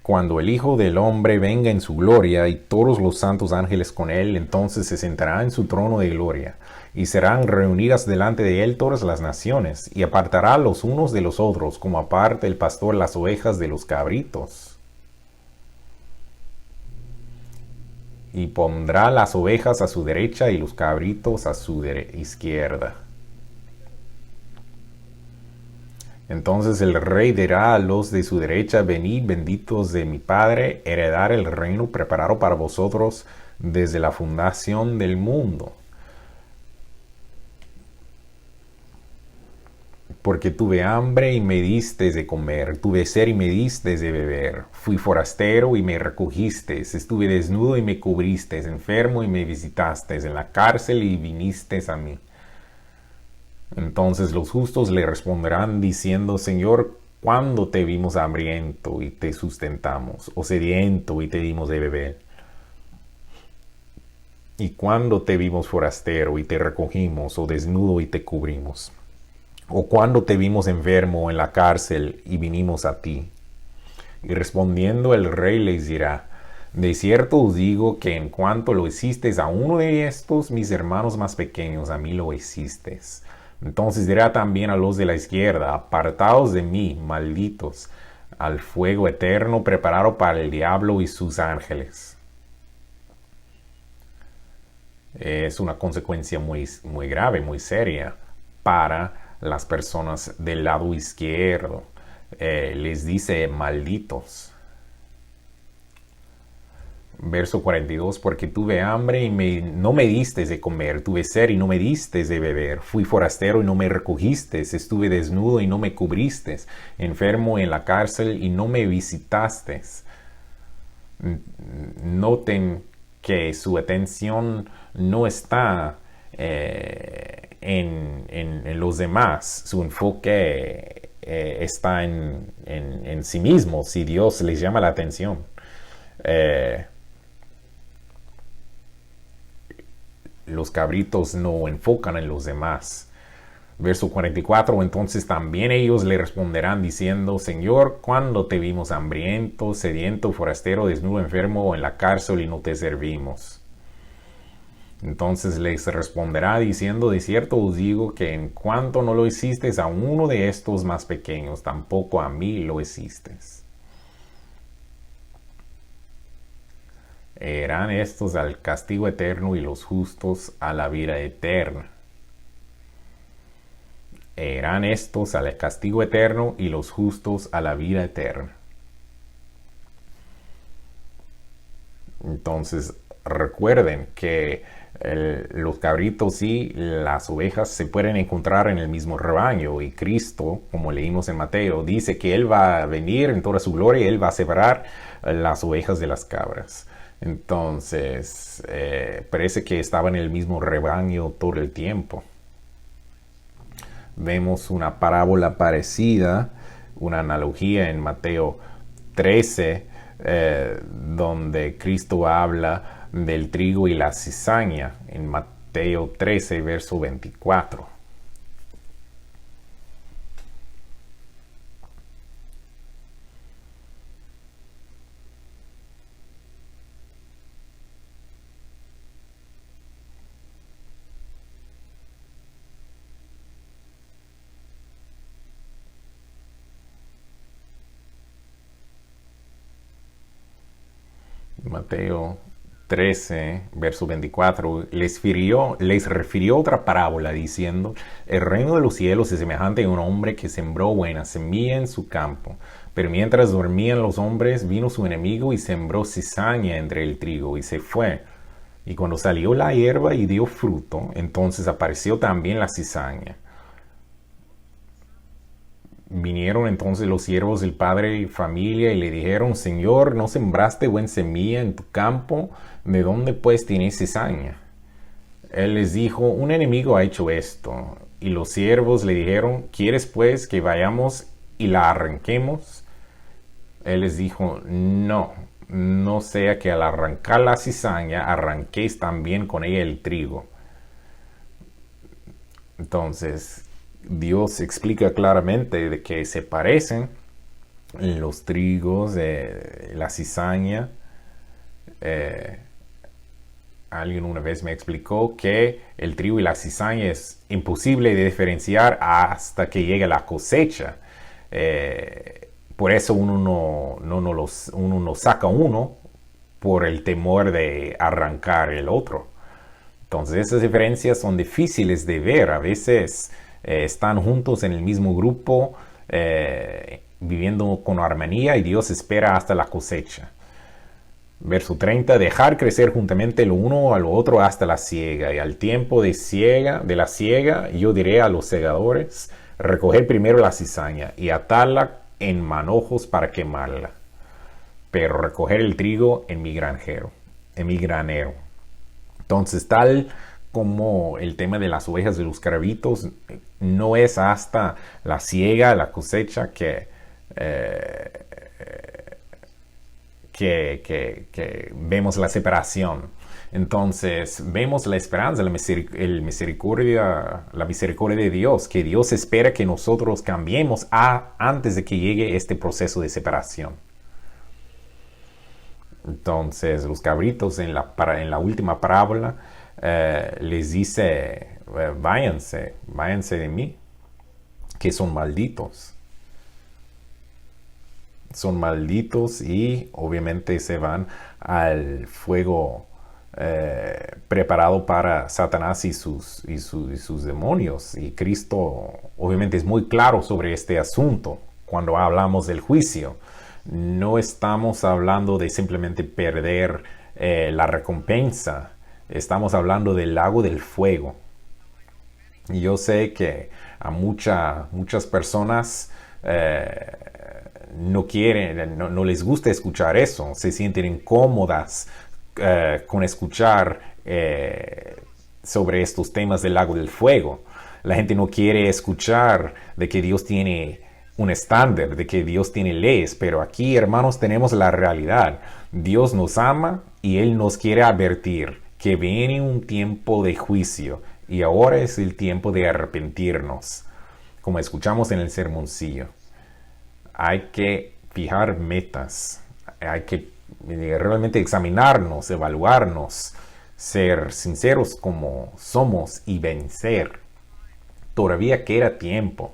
[SPEAKER 1] Cuando el Hijo del Hombre venga en su gloria y todos los santos ángeles con él, entonces se sentará en su trono de gloria, y serán reunidas delante de él todas las naciones, y apartará los unos de los otros, como aparta el pastor las ovejas de los cabritos. Y pondrá las ovejas a su derecha y los cabritos a su izquierda. Entonces el rey dirá a los de su derecha: venid, benditos de mi Padre, heredar el reino preparado para vosotros desde la fundación del mundo. Porque tuve hambre y me diste de comer, tuve sed y me diste de beber, fui forastero y me recogiste, estuve desnudo y me cubriste, enfermo y me visitaste, en la cárcel y viniste a mí. Entonces los justos le responderán diciendo: Señor, ¿cuándo te vimos hambriento y te sustentamos, o sediento y te dimos de beber? ¿Y cuándo te vimos forastero y te recogimos, o desnudo y te cubrimos? ¿O cuándo te vimos enfermo en la cárcel y vinimos a ti? Y respondiendo el rey les dirá: de cierto os digo que en cuanto lo hicisteis a uno de estos mis hermanos más pequeños, a mí lo hicisteis. Entonces dirá también a los de la izquierda: apartaos de mí, malditos, al fuego eterno preparado para el diablo y sus ángeles. Es una consecuencia muy, muy grave, muy seria para las personas del lado izquierdo. Les dice malditos. Verso 42, porque tuve hambre y no me diste de comer, tuve sed y no me diste de beber, fui forastero y no me recogiste, estuve desnudo y no me cubriste, enfermo en la cárcel y no me visitaste. Noten que su atención no está en los demás, su enfoque está en sí mismo, si Dios les llama la atención. Los cabritos no enfocan en los demás. Verso 44, entonces también ellos le responderán diciendo: Señor, ¿cuándo te vimos hambriento, sediento, forastero, desnudo, enfermo o en la cárcel y no te servimos? Entonces les responderá diciendo: de cierto os digo que en cuanto no lo hicisteis a uno de estos más pequeños, tampoco a mí lo hicisteis. Irán estos al castigo eterno y los justos a la vida eterna. e irán estos al castigo eterno y los justos a la vida eterna. Entonces, recuerden que los cabritos y las ovejas se pueden encontrar en el mismo rebaño, y Cristo, como leímos en Mateo, dice que Él va a venir en toda su gloria y Él va a separar las ovejas de las cabras. Entonces, parece que estaban en el mismo rebaño todo el tiempo. Vemos una parábola parecida, una analogía en Mateo 13, donde Cristo habla del trigo y la cizaña, en Mateo 13, verso 24. Mateo 13, verso 24, les refirió otra parábola diciendo: el reino de los cielos es semejante a un hombre que sembró buena semilla en su campo. Pero mientras dormían los hombres, vino su enemigo y sembró cizaña entre el trigo y se fue. Y cuando salió la hierba y dio fruto, entonces apareció también la cizaña. Vinieron entonces los siervos del padre y familia y le dijeron: Señor, ¿no sembraste buen semilla en tu campo? ¿De dónde pues tienes cizaña? Él les dijo: un enemigo ha hecho esto. Y los siervos le dijeron: ¿quieres pues que vayamos y la arranquemos? Él les dijo: no, no sea que al arrancar la cizaña arranquéis también con ella el trigo. Entonces, Dios explica claramente de que se parecen los trigos, la cizaña. Alguien una vez me explicó que el trigo y la cizaña es imposible de diferenciar hasta que llegue la cosecha. Por eso uno no saca uno por el temor de arrancar el otro. Entonces esas diferencias son difíciles de ver. A veces están juntos en el mismo grupo, viviendo con armonía, y Dios espera hasta la cosecha. Verso 30, dejar crecer juntamente lo uno a lo otro hasta la siega, y al tiempo de la siega yo diré a los segadores: recoger primero la cizaña y atarla en manojos para quemarla, pero recoger el trigo en mi granero. Entonces, tal como el tema de las ovejas de los cabritos, no es hasta la siega, la cosecha, que vemos la separación. Entonces vemos la esperanza, la misericordia de Dios, que Dios espera que nosotros cambiemos antes de que llegue este proceso de separación. Entonces los cabritos en la última parábola les dice: váyanse de mí, que son malditos. Son malditos, y obviamente se van al fuego preparado para Satanás y sus demonios. Y Cristo obviamente es muy claro sobre este asunto cuando hablamos del juicio. No estamos hablando de simplemente perder la recompensa. Estamos hablando del lago del fuego. Y yo sé que a muchas personas no les gusta escuchar eso, se sienten incómodas con escuchar sobre estos temas del lago del fuego. La gente no quiere escuchar de que Dios tiene un estándar, de que Dios tiene leyes, pero aquí, hermanos, tenemos la realidad. Dios nos ama y Él nos quiere advertir que viene un tiempo de juicio, y ahora es el tiempo de arrepentirnos, como escuchamos en el sermoncillo. Hay que fijar metas, hay que realmente examinarnos, evaluarnos, ser sinceros como somos y vencer. Todavía queda tiempo.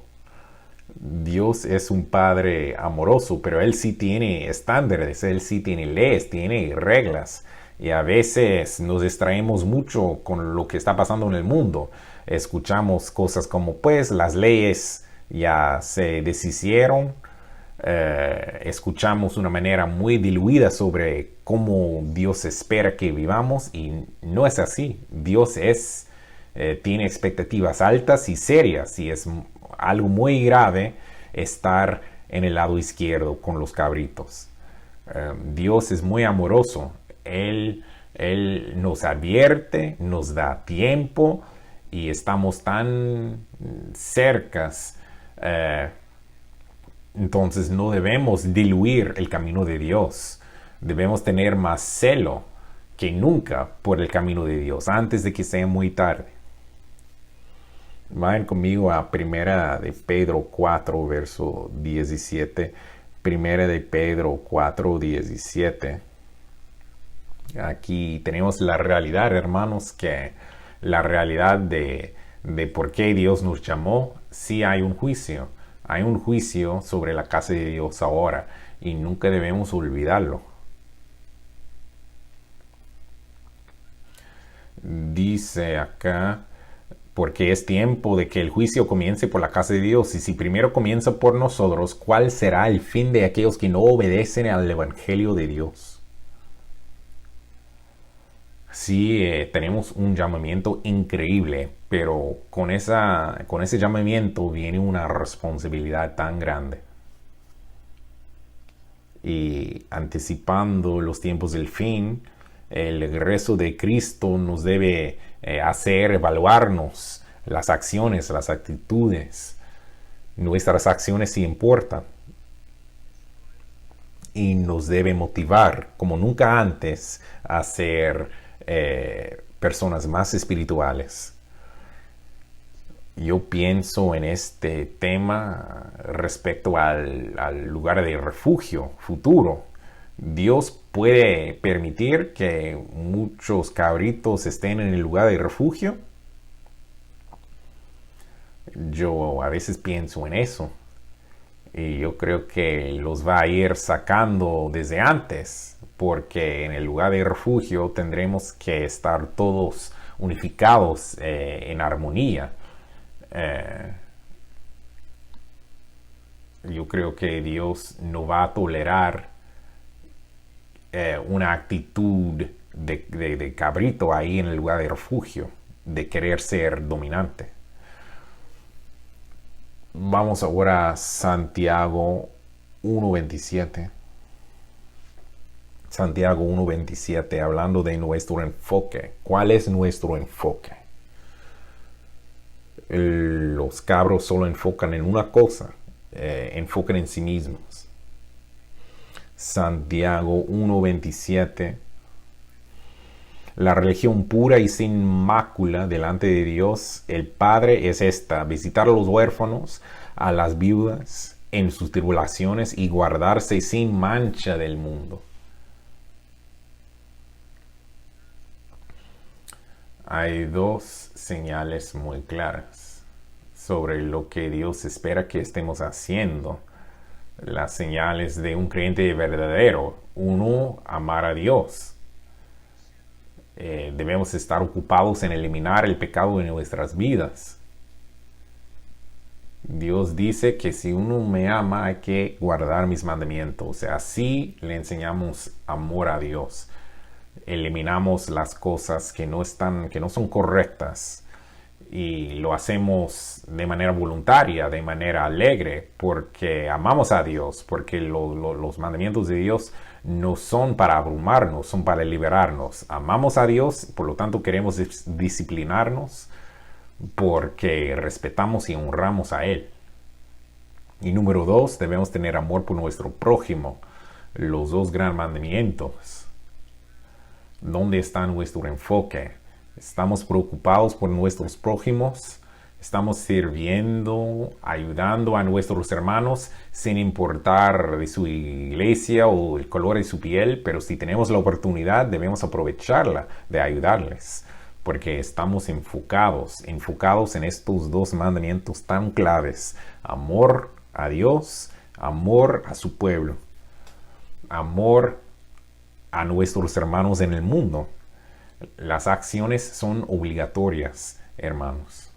[SPEAKER 1] Dios es un Padre amoroso, pero Él sí tiene estándares, Él sí tiene leyes, tiene reglas. Y a veces nos distraemos mucho con lo que está pasando en el mundo. escuchamos cosas como pues las leyes ya se deshicieron. Escuchamos una manera muy diluida sobre cómo Dios espera que vivamos y no es así. Dios tiene expectativas altas y serias y es algo muy grave estar en el lado izquierdo con los cabritos. Dios es muy amoroso. Él nos advierte, nos da tiempo y estamos tan cercas. Entonces no debemos diluir el camino de Dios. Debemos tener más celo que nunca por el camino de Dios antes de que sea muy tarde. Vayan conmigo a Primera de Pedro 4, verso 17. Primera de Pedro 4, 17. Aquí tenemos la realidad, hermanos, que la realidad de por qué Dios nos llamó. Sí hay un juicio. Hay un juicio sobre la casa de Dios ahora y nunca debemos olvidarlo. Dice acá, porque es tiempo de que el juicio comience por la casa de Dios, y si primero comienza por nosotros, ¿cuál será el fin de aquellos que no obedecen al Evangelio de Dios? Sí, tenemos un llamamiento increíble, pero con ese llamamiento viene una responsabilidad tan grande. Y anticipando los tiempos del fin, el regreso de Cristo nos debe hacer evaluarnos las acciones, las actitudes. Nuestras acciones sí importan. Y nos debe motivar, como nunca antes, a ser personas más espirituales. Yo pienso en este tema respecto al lugar de refugio futuro. Dios puede permitir que muchos cabritos estén en el lugar de refugio. Yo a veces pienso en eso. Y yo creo que los va a ir sacando desde antes, porque en el lugar de refugio tendremos que estar todos unificados en armonía. Yo creo que Dios no va a tolerar una actitud de cabrito ahí en el lugar de refugio, de querer ser dominante. Vamos ahora a Santiago 1.27. Santiago 1.27, hablando de nuestro enfoque. ¿Cuál es nuestro enfoque? Los cabros solo enfocan en una cosa, enfocan en sí mismos. Santiago 1.27. La religión pura y sin mácula delante de Dios, el Padre, es esta: visitar a los huérfanos, a las viudas en sus tribulaciones y guardarse sin mancha del mundo. Hay dos señales muy claras sobre lo que Dios espera que estemos haciendo. Las señales de un creyente verdadero. Uno, amar a Dios. Debemos estar ocupados en eliminar el pecado de nuestras vidas. Dios dice que si uno me ama hay que guardar mis mandamientos. O sea, así le enseñamos amor a Dios. Eliminamos las cosas que no son correctas y lo hacemos de manera voluntaria, de manera alegre, porque amamos a Dios, porque los mandamientos de Dios no son para abrumarnos, son para liberarnos. Amamos a Dios, por lo tanto queremos disciplinarnos porque respetamos y honramos a Él. Y número 2, debemos tener amor por nuestro prójimo. Los dos gran mandamientos. ¿Dónde está nuestro enfoque? ¿Estamos preocupados por nuestros prójimos? ¿Estamos sirviendo, ayudando a nuestros hermanos sin importar de su iglesia o el color de su piel? Pero si tenemos la oportunidad, debemos aprovecharla de ayudarles, porque estamos enfocados en estos dos mandamientos tan claves: amor a Dios, amor a su pueblo, amor a nuestros hermanos en el mundo. Las acciones son obligatorias, hermanos.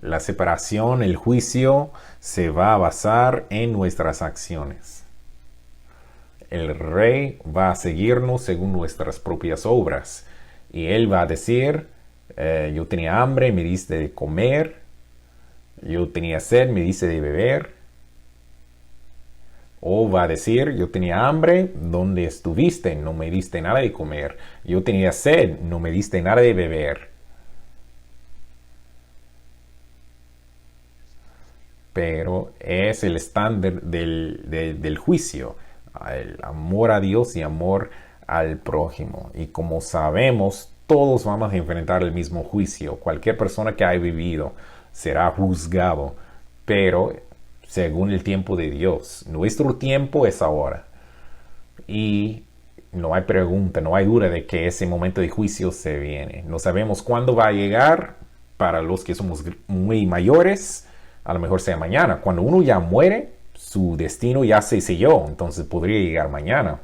[SPEAKER 1] La separación, el juicio, se va a basar en nuestras acciones. El rey va a seguirnos según nuestras propias obras. Y él va a decir, yo tenía hambre, me diste de comer. Yo tenía sed, me diste de beber. O va a decir, yo tenía hambre, ¿dónde estuviste? No me diste nada de comer. Yo tenía sed, no me diste nada de beber. Pero es el estándar del juicio, el amor a Dios y amor al prójimo. Y como sabemos, todos vamos a enfrentar el mismo juicio. Cualquier persona que haya vivido será juzgado, pero según el tiempo de Dios. Nuestro tiempo es ahora. Y no hay pregunta, no hay duda de que ese momento de juicio se viene. No sabemos cuándo va a llegar. Para los que somos muy mayores, a lo mejor sea mañana. Cuando uno ya muere, su destino ya se selló, entonces podría llegar mañana.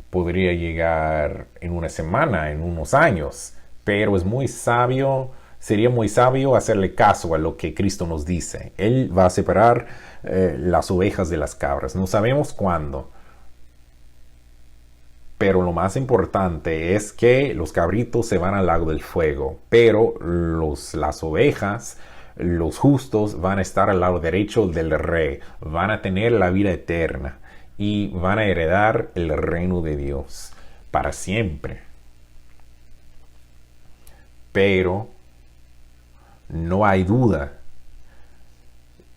[SPEAKER 1] Podría llegar en una semana, en unos años, pero es muy sabio, sería muy sabio hacerle caso a lo que Cristo nos dice. Él va a separar las ovejas de las cabras. No sabemos cuándo, pero lo más importante es que los cabritos se van al lago del fuego, pero las ovejas, los justos, van a estar al lado derecho del rey, van a tener la vida eterna y van a heredar el reino de Dios para siempre. Pero no hay duda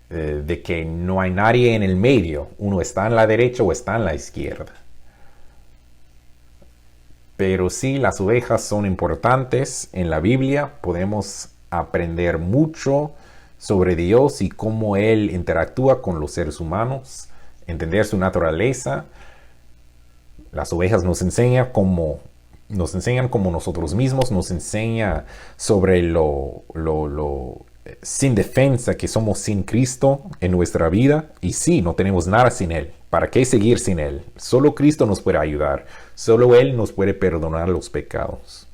[SPEAKER 1] de que no hay nadie en el medio. Uno está en la derecha o está en la izquierda. Pero sí, las ovejas son importantes en la Biblia. Podemos aprender mucho sobre Dios y cómo Él interactúa con los seres humanos, entender su naturaleza. Las ovejas nos enseñan como nosotros mismos, nos enseña sobre lo sin defensa que somos sin Cristo en nuestra vida. Y sí, no tenemos nada sin Él. ¿Para qué seguir sin Él? Solo Cristo nos puede ayudar. Solo Él nos puede perdonar los pecados.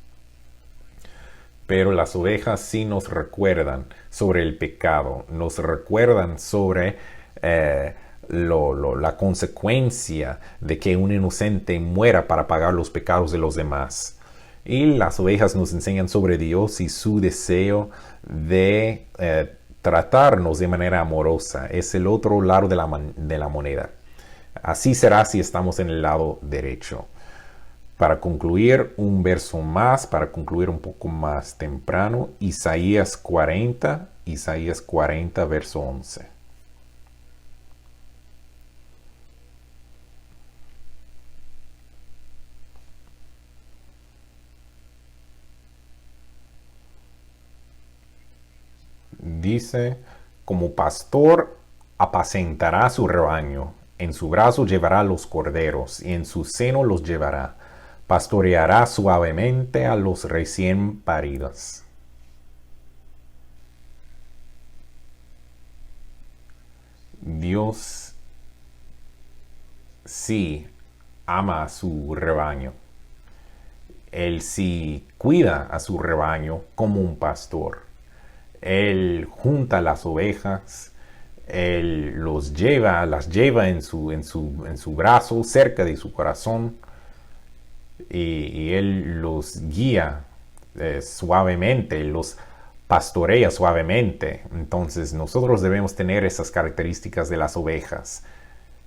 [SPEAKER 1] Pero las ovejas sí nos recuerdan sobre el pecado. Nos recuerdan sobre la consecuencia de que un inocente muera para pagar los pecados de los demás. Y las ovejas nos enseñan sobre Dios y su deseo de tratarnos de manera amorosa. Es el otro lado de la moneda. Así será si estamos en el lado derecho. Para concluir, un verso más, para concluir un poco más temprano, Isaías 40, verso 11. Dice, como pastor apacentará su rebaño, en su brazo llevará los corderos y en su seno los llevará. Pastoreará suavemente a los recién paridos. Dios sí ama a su rebaño. Él sí cuida a su rebaño como un pastor. Él junta las ovejas, Él las lleva en su brazo, cerca de su corazón, y Él los guía suavemente, los pastorea suavemente. Entonces nosotros debemos tener esas características de las ovejas.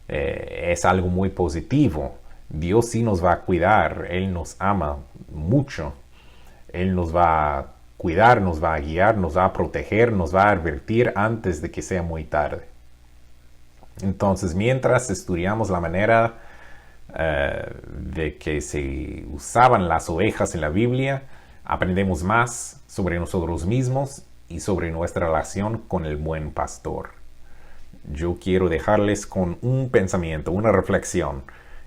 [SPEAKER 1] Es algo muy positivo. Dios sí nos va a cuidar, Él nos ama mucho, Él nos va a cuidar, nos va a guiar, nos va a proteger, nos va a advertir antes de que sea muy tarde. Entonces, mientras estudiamos la manera de que se usaban las ovejas en la Biblia, aprendemos más sobre nosotros mismos y sobre nuestra relación con el buen pastor. Yo quiero dejarles con un pensamiento, una reflexión.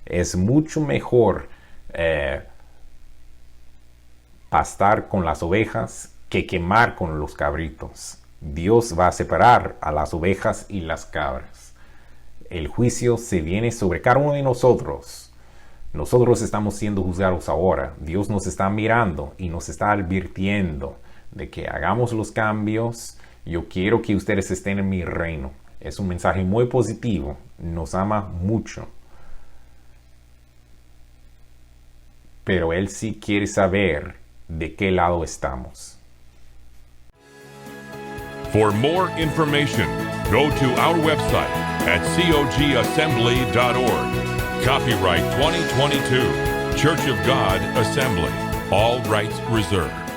[SPEAKER 1] Es mucho mejor pastar con las ovejas que quemar con los cabritos. Dios va a separar a las ovejas y las cabras. El juicio se viene sobre cada uno de nosotros. Nosotros estamos siendo juzgados ahora. Dios nos está mirando y nos está advirtiendo. de que hagamos los cambios. Yo quiero que ustedes estén en mi reino. Es un mensaje muy positivo. Nos ama mucho. Pero Él sí quiere saber de qué lado estamos.
[SPEAKER 2] For more information, go to our website at cogassembly.org. Copyright 2022, Church of God Assembly. All rights reserved.